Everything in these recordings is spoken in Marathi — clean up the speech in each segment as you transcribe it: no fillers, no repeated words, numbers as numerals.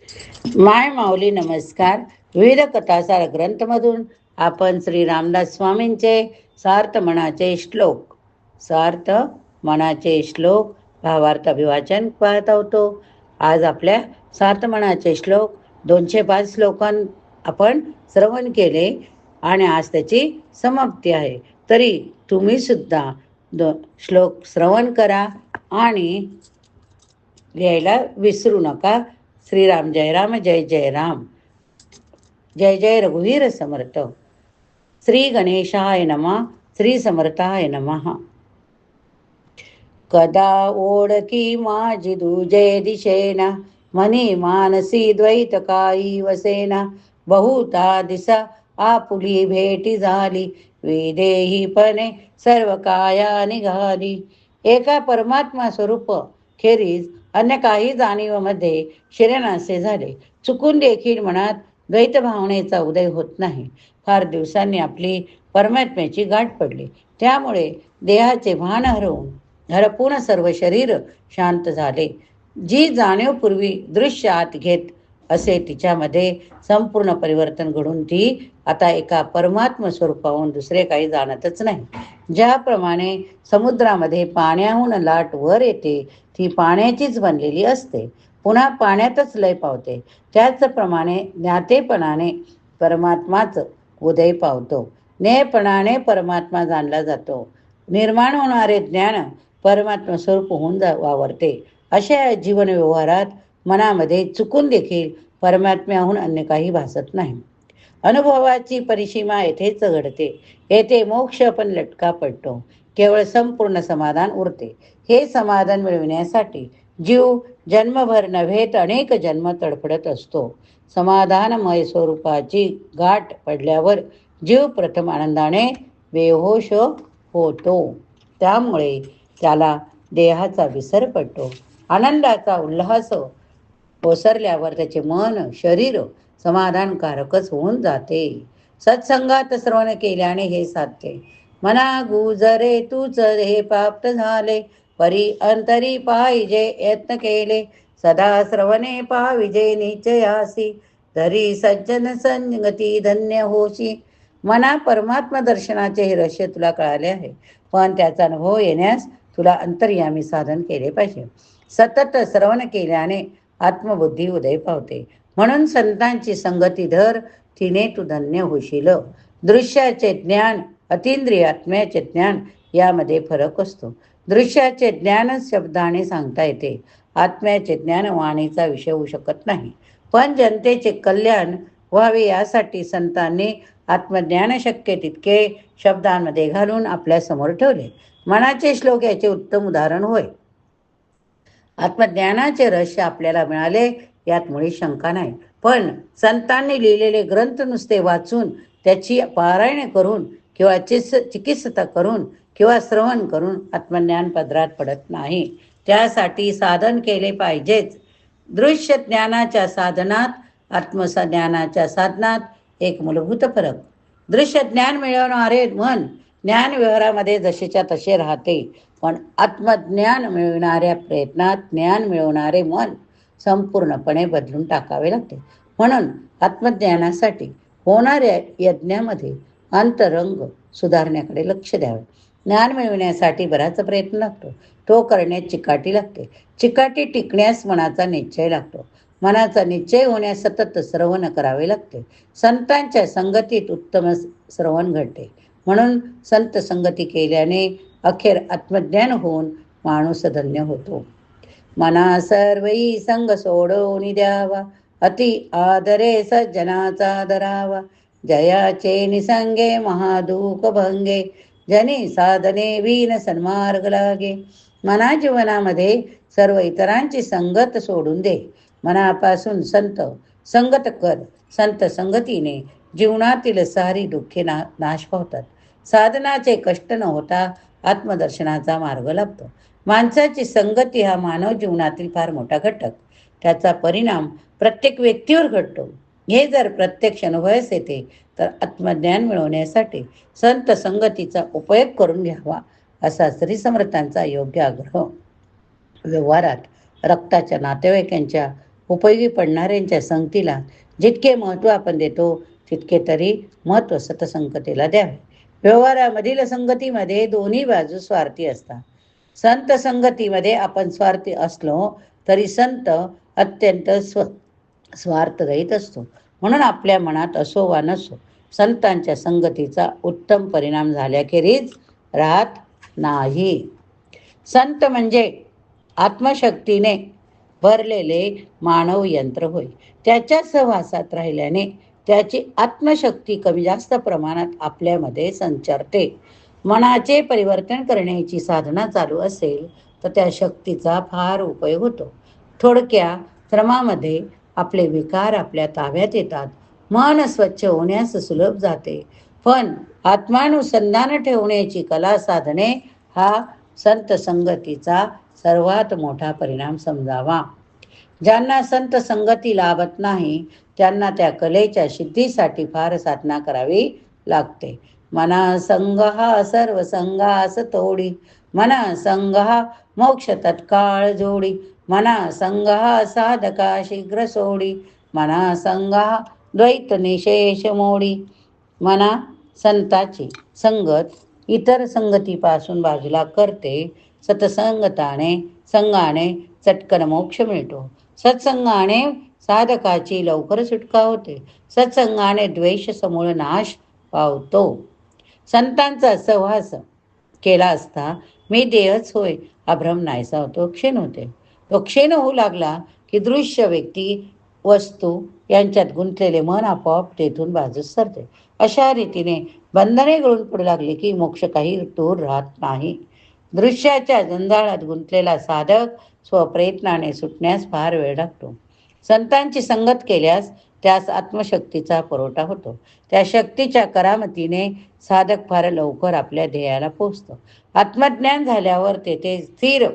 माय माऊली नमस्कार. विविध कथासार ग्रंथमधून आपण श्री रामदास स्वामींचे सार्थ मनाचे श्लोक भावार्थ अभिवाचन पाहत होतो. आज आपल्या सार्थ मनाचे श्लोक 205 श्लोकां आपण श्रवण केले आणि आज त्याची समाप्ती आहे. तरी तुम्ही सुद्धा श्लोक श्रवण करा आणि लिहायला विसरू नका. श्रीराम जय राम जय जय राम. जय जय रघुवीर समर्थ. श्री गणेशाय नमः. श्री समर्थाय नमः. कदा ओळखी माझी दुजे दिशेना, मनी मानसी द्वैत काही वसेना. बहुता दिसा आपुली भेटी झाली, विदेहीपणे सर्व काया निघाली. एका परमात्मा स्वरूप खेरीज अन्य काही जाणीवमध्ये शिरेनासे झाले. चुकून देखील मनात द्वैत भावनेचा उदय होत नाही. फार दिवसांनी आपली परमात्म्याची गाठ पडली. त्यामुळे देहाचे भान हरपून सर्व शरीर शांत झाले. जी जाणीव पूर्वी दृश्य आत घेत असे तिच्यामध्ये संपूर्ण परिवर्तन घडून ती आता एका परमात्म स्वरूपाहून दुसरे काही जाणतच नाही. ज्याप्रमाणे समुद्रामध्ये पाण्याहून लाट वर येते, ती पाण्याचीच बनलेली असते, पुन्हा पाण्यातच लय पावते. त्याचप्रमाणे ज्ञातेपणाने परमात्माच उदय पावतो. ज्ञेयपणाने परमात्मा जाणला जातो. निर्माण होणारे ज्ञान परमात्मा स्वरूप होऊन वावरते. अशा जीवन व्यवहारात मनामध्ये चुकून देखील परमात्म्याहून अन्य काही भासत नाही. अनुभवाची परिसीमा येथेच घडते. येथे मोक्ष पण लटका पडतो. केवळ संपूर्ण समाधान उरते. हे समाधान मिळविण्यासाठी जीव जन्मभर नव्हे तर अनेक जन्म तडफडत असतो. समाधानमय स्वरूपाची गाठ पडल्यावर जीव प्रथम आनंदाने बेहोश होतो. त्यामुळे त्याला देहाचा विसर पडतो. आनंदाचा उल्हास ओसरल्यावर त्याचे मन शरीर समाधानकारकच होऊन जाते. सत्संगात श्रवण केल्याने हे साध्य. मना गुजरे तूच हे प्राप्त झाले, परी अंतरी पाहिजे यत्न केले. सदा श्रवणे पाविजे निश्चयासी, धरी सज्जन संगती धन्य होशी. मना परमात्मा दर्शनाचे हे रहस्य तुला कळाले आहे, पण त्याचा अनुभव येण्यास तुला अंतर्यामी साधन केले पाहिजे. सतत श्रवण केल्याने आत्मबुद्धी उदय पावते. म्हणून संतांची संगती धर, तिने तू धन्य होशील. दृश्याचे ज्ञान अतींद्रिय आत्म्याचे ज्ञान यामध्ये फरक असतो. दृश्याचे ज्ञान शब्दाने सांगता येते. आत्म्याचे ज्ञान वाणीचा विषय होऊ शकत नाही. पण जनतेचे कल्याण व्हावे यासाठी संतांनी आत्मज्ञान शक्य तितके शब्दांमध्ये घालून आपल्या समोर ठेवले. मनाचे श्लोक याचे उत्तम उदाहरण होय. आत्मज्ञानाचे रहस्य आपल्याला मिळाले यात मुळी शंका नाही. पण संतांनी लिहिलेले ग्रंथ नुसते वाचून त्याची पारायण करून किंवा चिकित्सा करून किंवा श्रवण करून आत्मज्ञान पदरात पडत नाही. त्यासाठी साधन केले पाहिजेच. दृश्य ज्ञानाच्या साधनात आत्मज्ञानाच्या साधनात एक मूलभूत फरक. दृश्य ज्ञान मिळवणारे मन ज्ञान व्यवहारामध्ये जसेच्या तसे राहते, पण आत्मज्ञान मिळविणाऱ्या प्रयत्नात ज्ञान मिळवणारे मन संपूर्णपणे बदलून टाकावे लागते. म्हणून आत्मज्ञानासाठी होणाऱ्या यज्ञामध्ये अंतरंग सुधारण्याकडे लक्ष द्यावे. ज्ञान मिळविण्यासाठी बराच प्रयत्न लागतो. तो करण्यास चिकाटी लागते. चिकाटी टिकण्यास मनाचा निश्चय लागतो. मनाचा निश्चय होण्यास सतत श्रवण करावे लागते. संतांच्या संगतीत उत्तम श्रवण घडते. म्हणून संत संगती केल्याने अखेर आत्मज्ञान होऊन माणूस धन्य होतो. मना सर्वई संग सोडवून द्यावा, अति आदरे सज्जनाचा धरावा. जयाचे निसंगे महादुःख भंगे, जनी साधने विन सन्मार्ग लागे. मना जीवनामध्ये सर्व इतरांची संगत सोडून दे. मनापासून संत संगत कर. संत संगतीने जीवनातील सारी दुःखे नाश पावतात. साधनाचे कष्ट न होता आत्मदर्शनाचा मार्ग लागतो. माणसाची संगती हा मानव जीवनातील फार मोठा घटक. त्याचा परिणाम प्रत्येक व्यक्तीवर घडतो. हे जर प्रत्यक्ष अनुभवास येते तर आत्मज्ञान मिळवण्यासाठी संत संगतीचा उपयोग करून घ्यावा, असा श्री समर्थांचा योग्य आग्रह. व्यवहारात रक्ताच्या नातेवाईकांच्या उपयोगी पडणाऱ्यांच्या संगतीला जितके महत्त्व आपण देतो तितके तरी महत्त्व सतसंगतीला द्यावे. व्यवहारामधील संगतीमध्ये दोन्ही बाजू स्वार्थी असतात. संत संगतीमध्ये आपण स्वार्थी असलो तरी संत अत्यंत स्वार्थरहित असतो. म्हणून आपल्या मनात असो वा नसो, संतांच्या संगतीचा उत्तम परिणाम झाल्याखेरीज राहत नाही. संत म्हणजे आत्मशक्तीने भरलेले मानव यंत्र होय. त्याच्या सहवासात राहिल्याने त्याची आत्मशक्ती कमी जास्त प्रमाणात आपल्यामध्ये संचारते. मनाचे परिवर्तन करण्याची साधना चालू असेल तर त्या शक्तीचा फार उपयोग होतो. थोडक्या श्रमामध्ये आपले विकार आपल्या ताब्यात येतात. मन स्वच्छ होण्यास सुलभ जाते. पण आत्मानुसंधान ठेवण्याची कला साधने हा संत संगतीचा सर्वात मोठा परिणाम समजावा. ज्यांना संत संगती लाभत नाही त्यांना त्या कलेच्या सिद्धीसाठी फार साधना करावी लागते. मना संगहा सर्व संगास तोडी, मना संगहा मोक्ष तत्काळ जोडी, मना संगहा साधका शीघ्र सोडी, मना संगहा द्वैत निशेष मोडी. मना संताची संगत इतर संगतीपासून बाजूला करते. संगाने चटकन मोक्ष मिळतो. सत्संगाने साधकाची लवकर सुटका होते. सत्संगाने द्वेष समूळ नाश पावतो. संतांचा सहवास केला असता मी देहच होय हा भ्रम नाहीसा होतो, क्षीण होते. तो क्षीण होऊ लागला की दृश्य व्यक्ती वस्तू यांच्यात गुंतलेले मन आपोआप तेथून बाजूस सरते. अशा रीतीने बंधने गळून पडू लागली की मोक्ष काही दूर राहत नाही. दृश्याच्या जंजाळात गुंतलेला साधक स्वप्रयत्नाने सुटण्यास फार वेळ लागतो. संतांची संगत केल्यास त्यास आत्मशक्तीचा पुरवठा होतो. त्या शक्तीच्या करामतीने साधक फार लवकर आपल्या ध्येयाला पोहोचतो. आत्मज्ञान झाल्यावर तेथे स्थिर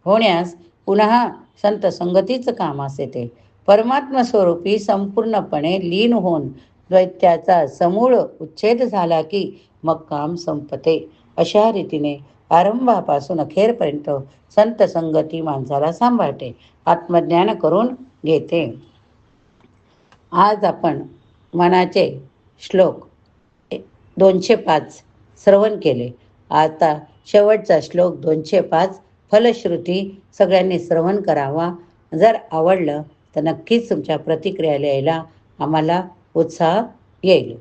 होण्यास पुन्हा संत संगतीचं कामास येते. परमात्मा स्वरूपी संपूर्णपणे लीन होऊन द्वैत्याचा समूळ उच्छेद झाला की मग काम संपते. अशा रीतीने आरंभापासून अखेरपर्यंत संत संगती माणसाला सांभाळते, आत्मज्ञान करून घेते. आज आपण मनाचे श्लोक 205 श्रवण केले. आता शेवटचा श्लोक 205 फलश्रुती सगळ्यांनी श्रवण करावा. जर आवडलं तर नक्कीच तुमच्या प्रतिक्रिया लिहायला आम्हाला उत्साह येईल.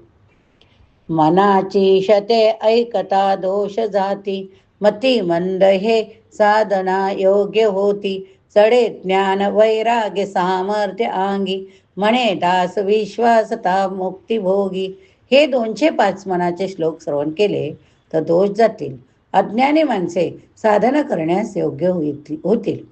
मनाची शते ऐकता दोष जाती, मती मंद हे साधना योग्य होती. चढे ज्ञान वैराग्य सामर्थ्य अंगी, म्हणे दास विश्वासता मुक्ती भोगी. हे 205 मनाचे श्लोक श्रवण केले तर दोष जातील. अज्ञानी माणसे साधना करण्यास योग्य होतील.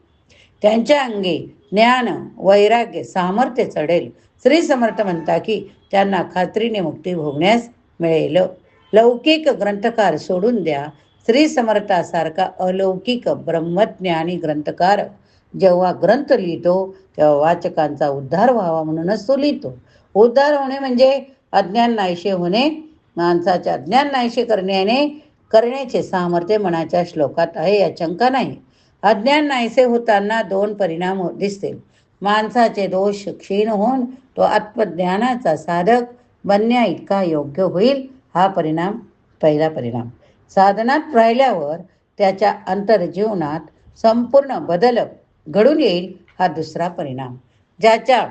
त्यांच्या अंगी ज्ञान वैराग्य सामर्थ्य चढेल. श्री समर्थ म्हणता की त्यांना खात्रीने मुक्ती भोगण्यास मिळेल. लौकिक ग्रंथकार सोडून द्या. श्री समर्थासारखा अलौकिक ब्रह्मज्ञानी ग्रंथकार जेव्हा ग्रंथ लिहितो तेव्हा वाचकांचा उद्धार व्हावा म्हणूनच तो लिहितो. उद्धार होणे म्हणजे अज्ञान नाहीसे होणे. माणसाचे अज्ञान नाहीसे करण्याचे सामर्थ्य मनाच्या श्लोकात आहे, या शंका नाही. अज्ञान नाहीसे होताना 2 परिणाम दिसतील. माणसाचे दोष क्षीण होऊन तो आत्मज्ञानाचा साधक बनण्या इतका योग्य होईल, हा पहिला परिणाम. साधनात राहिल्यावर त्याच्या अंतर्जीवनात संपूर्ण बदल घडून येईल, हा दुसरा परिणाम. ज्याच्या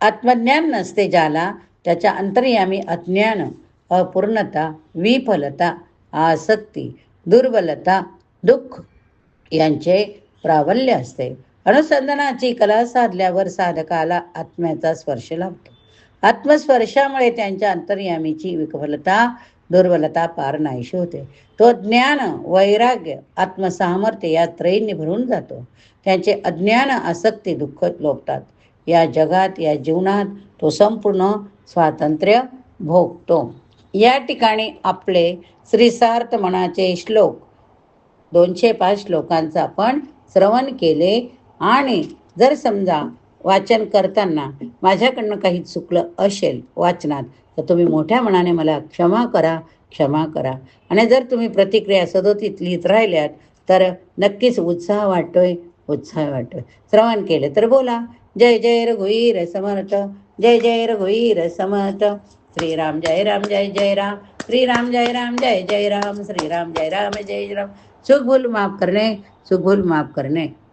आत्मज्ञान नसते, ज्याला त्याच्या अंतर्यामी अज्ञान, अपूर्णता, विफलता, आसक्ती, दुर्बलता, दुःख यांचे प्राबल्य असते. अनुसंधानाची कला साधल्यावर साधकाला आत्म्याचा स्पर्श लाभतो. आत्मस्पर्शामुळे त्यांच्या अंतर्यामीची विफलता, दुर्बलता पार नाहीशी होते. तो ज्ञान वैराग्य आत्मसामर्थ्य या त्रयींनी भरून जातो. त्यांचे अज्ञान आसक्ती दुःख लोपतात. या जगात या जीवनात तो संपूर्ण स्वातंत्र्य भोगतो. या ठिकाणी आपले श्रीसार्थ मनाचे श्लोक 205 श्लोकांचं आपण श्रवण केले. आणि जर समजा वाचन करताना माझ्याकडनं काही चुकलं असेल वाचनात तर तुम्ही मोठ्या मनाने मला क्षमा करा. आणि जर तुम्ही प्रतिक्रिया सदोतीत लिहित राहिल्यात तर नक्कीच उत्साह वाटतोय, उत्साह वाटतो. श्रवण केलं तर बोला. जय जय रघुवीर समर्थ, जय जय रघुवीर समर्थ. श्रीराम जय राम जय जय राम, श्रीराम जय राम जय जय राम, श्रीराम जय राम जय जय राम. चूक भूल माफ करणे, चूक भूल माफ करणे.